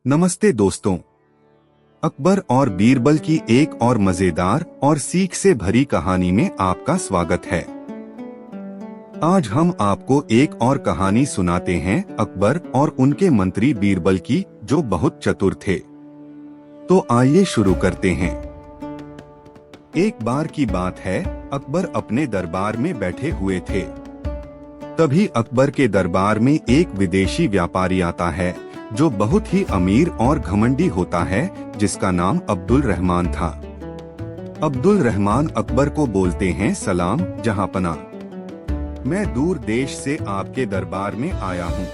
नमस्ते दोस्तों। अकबर और बीरबल की एक और मजेदार और सीख से भरी कहानी में आपका स्वागत है। आज हम आपको एक और कहानी सुनाते हैं अकबर और उनके मंत्री बीरबल की, जो बहुत चतुर थे। तो आइए शुरू करते हैं। एक बार की बात है, अकबर अपने दरबार में बैठे हुए थे। तभी अकबर के दरबार में एक विदेशी व्यापारी आता है जो बहुत ही अमीर और घमंडी होता है, जिसका नाम अब्दुल रहमान था। अब्दुल रहमान अकबर को बोलते हैं, सलाम जहांपना, मैं दूर देश से आपके दरबार में आया हूँ।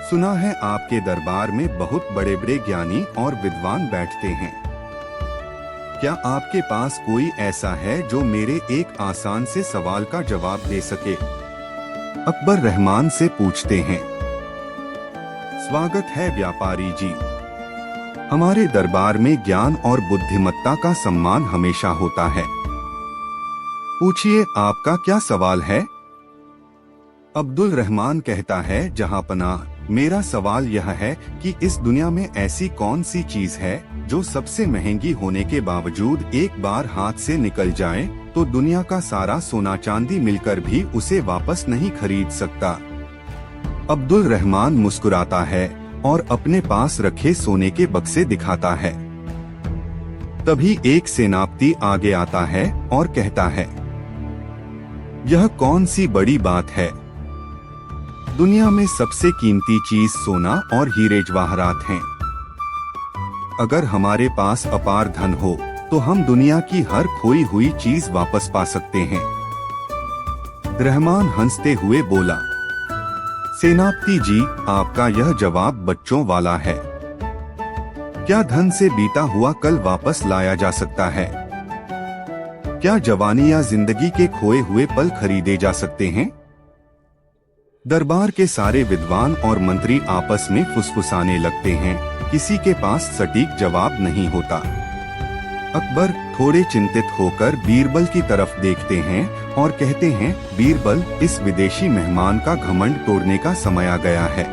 सुना है आपके दरबार में बहुत बड़े बड़े ज्ञानी और विद्वान बैठते हैं। क्या आपके पास कोई ऐसा है जो मेरे एक आसान से सवाल का जवाब दे सके? अकबर रहमान से पूछते हैं। स्वागत है व्यापारी जी, हमारे दरबार में ज्ञान और बुद्धिमत्ता का सम्मान हमेशा होता है। पूछिए आपका क्या सवाल है? अब्दुल रहमान कहता है, जहांपनाह, मेरा सवाल यह है कि इस दुनिया में ऐसी कौन सी चीज है जो सबसे महंगी होने के बावजूद एक बार हाथ से निकल जाए तो दुनिया का सारा सोना चांदी मिलकर भी उसे वापस नहीं खरीद सकता? अब्दुल रहमान मुस्कुराता है और अपने पास रखे सोने के बक्से दिखाता है। तभी एक सेनापति आगे आता है और कहता है, यह कौन सी बड़ी बात है? दुनिया में सबसे कीमती चीज सोना और हीरे जवाहरात हैं। अगर हमारे पास अपार धन हो तो हम दुनिया की हर खोई हुई चीज वापस पा सकते हैं। रहमान हंसते हुए बोला, सेनापति जी, आपका यह जवाब बच्चों वाला है। क्या धन से बीता हुआ कल वापस लाया जा सकता है? क्या जवानी या जिंदगी के खोए हुए पल खरीदे जा सकते हैं? दरबार के सारे विद्वान और मंत्री आपस में फुसफुसाने लगते हैं। किसी के पास सटीक जवाब नहीं होता। अकबर थोड़े चिंतित होकर बीरबल की तरफ देखते हैं और कहते हैं, बीरबल, इस विदेशी मेहमान का घमंड तोड़ने का समय आ गया है।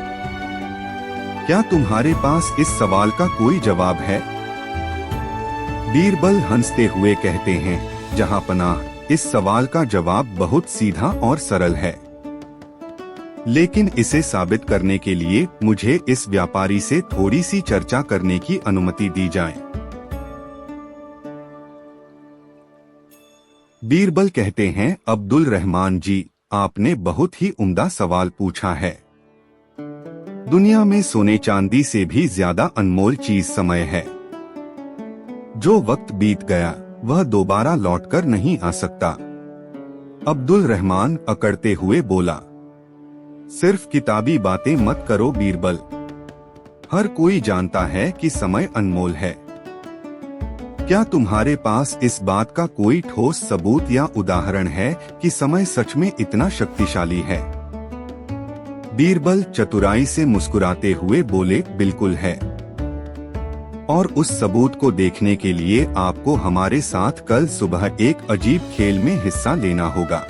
क्या तुम्हारे पास इस सवाल का कोई जवाब है? बीरबल हंसते हुए कहते हैं, जहांपनाह, इस सवाल का जवाब बहुत सीधा और सरल है, लेकिन इसे साबित करने के लिए मुझे इस व्यापारी से थोड़ी सी चर्चा करने की अनुमति दी जाए। बीरबल कहते हैं, अब्दुल रहमान जी, आपने बहुत ही उम्दा सवाल पूछा है। दुनिया में सोने चांदी से भी ज्यादा अनमोल चीज समय है। जो वक्त बीत गया वह दोबारा लौटकर नहीं आ सकता। अब्दुल रहमान अकड़ते हुए बोला, सिर्फ किताबी बातें मत करो बीरबल। हर कोई जानता है कि समय अनमोल है। क्या तुम्हारे पास इस बात का कोई ठोस सबूत या उदाहरण है कि समय सच में इतना शक्तिशाली है? बीरबल चतुराई से मुस्कुराते हुए बोले, बिल्कुल है। और उस सबूत को देखने के लिए आपको हमारे साथ कल सुबह एक अजीब खेल में हिस्सा लेना होगा।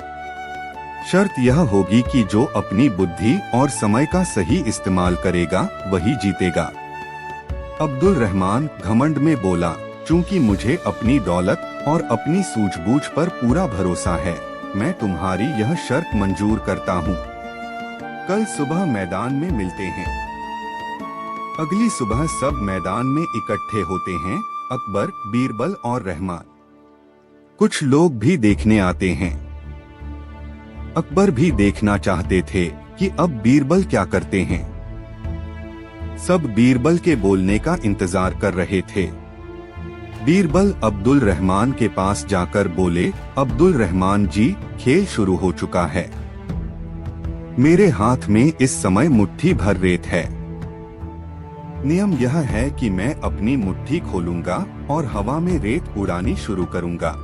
शर्त यह होगी कि जो अपनी बुद्धि और समय का सही इस्तेमाल करेगा वही जीतेगा। अब्दुल रहमान घमंड में बोला, चूंकि मुझे अपनी दौलत और अपनी सूझबूझ पर पूरा भरोसा है, मैं तुम्हारी यह शर्त मंजूर करता हूँ। कल सुबह मैदान में मिलते हैं। अगली सुबह सब मैदान में इकट्ठे होते हैं, अकबर, बीरबल और रहमान। कुछ लोग भी देखने आते हैं। अकबर भी देखना चाहते थे कि अब बीरबल क्या करते हैं। सब बीरबल के बोलने का इंतजार कर रहे थे। बीरबल अब्दुल रहमान के पास जाकर बोले, अब्दुल रहमान जी, खेल शुरू हो चुका है। मेरे हाथ में इस समय मुट्ठी भर रेत है। नियम यह है कि मैं अपनी मुट्ठी खोलूंगा और हवा में रेत उड़ानी शुरू करूंगा।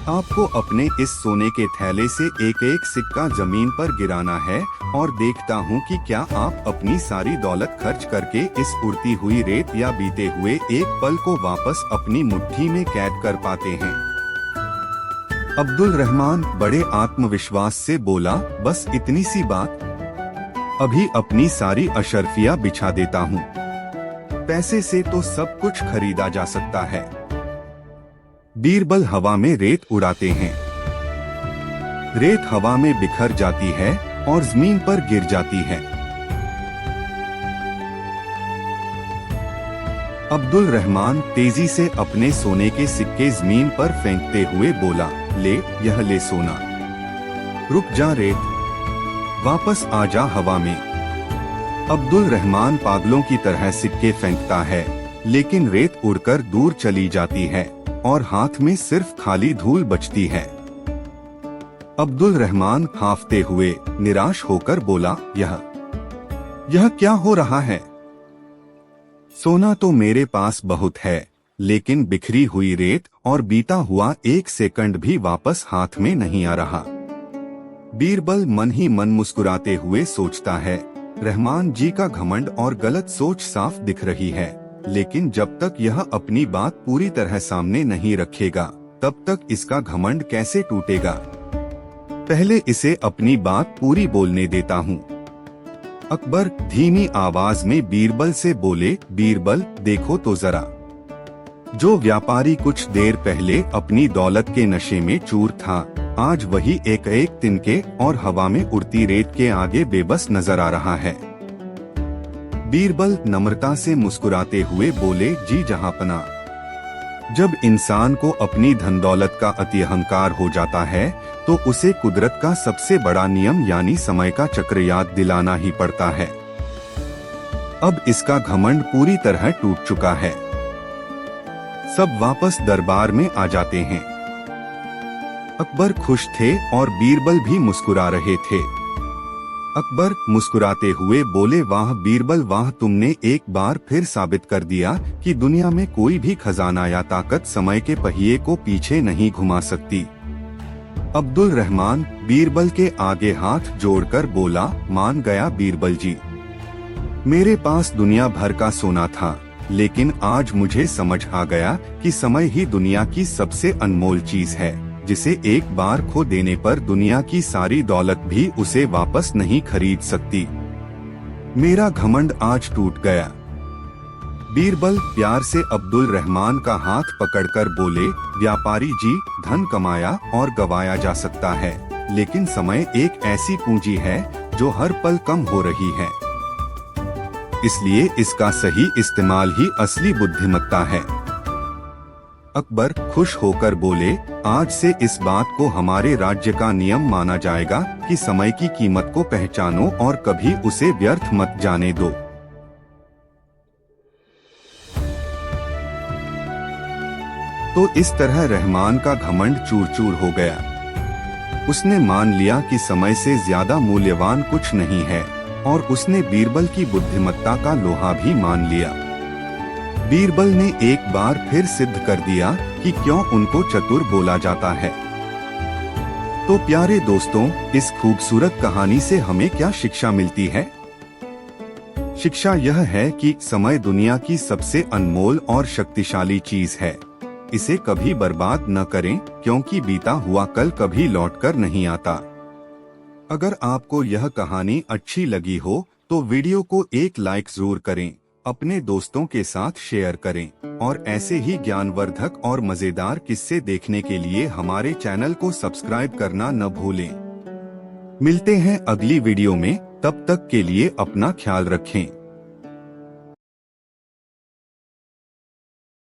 आपको अपने इस सोने के थैले से एक एक सिक्का जमीन पर गिराना है और देखता हूँ कि क्या आप अपनी सारी दौलत खर्च करके इस उड़ती हुई रेत या बीते हुए एक पल को वापस अपनी मुट्ठी में कैद कर पाते हैं। अब्दुल रहमान बड़े आत्मविश्वास से बोला, बस इतनी सी बात, अभी अपनी सारी अशर्फिया बिछा देता हूँ। पैसे से तो सब कुछ खरीदा जा सकता है। बीरबल हवा में रेत उड़ाते हैं। रेत हवा में बिखर जाती है और जमीन पर गिर जाती है। अब्दुल रहमान तेजी से अपने सोने के सिक्के जमीन पर फेंकते हुए बोला, ले यह ले सोना। रुक जा रेत, वापस आ जा हवा में। अब्दुल रहमान पागलों की तरह सिक्के फेंकता है, लेकिन रेत उड़कर दूर चली जाती है और हाथ में सिर्फ खाली धूल बचती है। अब्दुल रहमान हांफते हुए निराश होकर बोला, यह क्या हो रहा है? सोना तो मेरे पास बहुत है, लेकिन बिखरी हुई रेत और बीता हुआ 1 सेकंड भी वापस हाथ में नहीं आ रहा। बीरबल मन ही मन मुस्कुराते हुए सोचता है, रहमान जी का घमंड और गलत सोच साफ दिख रही है, लेकिन जब तक यह अपनी बात पूरी तरह सामने नहीं रखेगा, तब तक इसका घमंड कैसे टूटेगा। पहले इसे अपनी बात पूरी बोलने देता हूँ। अकबर धीमी आवाज में बीरबल से बोले, बीरबल देखो तो जरा, जो व्यापारी कुछ देर पहले अपनी दौलत के नशे में चूर था, आज वही एक तिनके और हवा में उड़ती रेत के आगे बेबस नजर आ रहा है। बीरबल नम्रता से मुस्कुराते हुए बोले, जी जहांपना, जब इंसान को अपनी धन दौलत का अति अहंकार हो जाता है, तो उसे कुदरत का सबसे बड़ा नियम यानी समय का चक्र याद दिलाना ही पड़ता है। अब इसका घमंड पूरी तरह टूट चुका है। सब वापस दरबार में आ जाते हैं। अकबर खुश थे और बीरबल भी मुस्कुरा रहे थे। अकबर मुस्कुराते हुए बोले, वाह बीरबल वाह, तुमने एक बार फिर साबित कर दिया कि दुनिया में कोई भी खजाना या ताकत समय के पहिए को पीछे नहीं घुमा सकती। अब्दुल रहमान बीरबल के आगे हाथ जोड़कर बोला, मान गया बीरबल जी, मेरे पास दुनिया भर का सोना था, लेकिन आज मुझे समझ आ गया कि समय ही दुनिया की सबसे अनमोल चीज है, जिसे एक बार खो देने पर दुनिया की सारी दौलत भी उसे वापस नहीं खरीद सकती। मेरा घमंड आज टूट गया। बीरबल प्यार से अब्दुल रहमान का हाथ पकड़कर बोले, व्यापारी जी, धन कमाया और गवाया जा सकता है, लेकिन समय एक ऐसी पूंजी है जो हर पल कम हो रही है। इसलिए इसका सही इस्तेमाल ही असली बुद्धिमत्ता है। अकबर खुश होकर बोले, आज से इस बात को हमारे राज्य का नियम माना जाएगा कि समय की कीमत को पहचानो और कभी उसे व्यर्थ मत जाने दो। तो इस तरह रहमान का घमंड चूर चूर हो गया। उसने मान लिया कि समय से ज्यादा मूल्यवान कुछ नहीं है और उसने बीरबल की बुद्धिमत्ता का लोहा भी मान लिया। बीरबल ने एक बार फिर सिद्ध कर दिया कि क्यों उनको चतुर बोला जाता है। तो प्यारे दोस्तों, इस खूबसूरत कहानी से हमें क्या शिक्षा मिलती है? शिक्षा यह है कि समय दुनिया की सबसे अनमोल और शक्तिशाली चीज है। इसे कभी बर्बाद न करें, क्योंकि बीता हुआ कल कभी लौटकर नहीं आता। अगर आपको यह कहानी अच्छी लगी हो तो वीडियो को एक लाइक जरूर करें, अपने दोस्तों के साथ शेयर करें और ऐसे ही ज्ञानवर्धक और मजेदार किस्से देखने के लिए हमारे चैनल को सब्सक्राइब करना न भूलें। मिलते हैं अगली वीडियो में, तब तक के लिए अपना ख्याल रखें।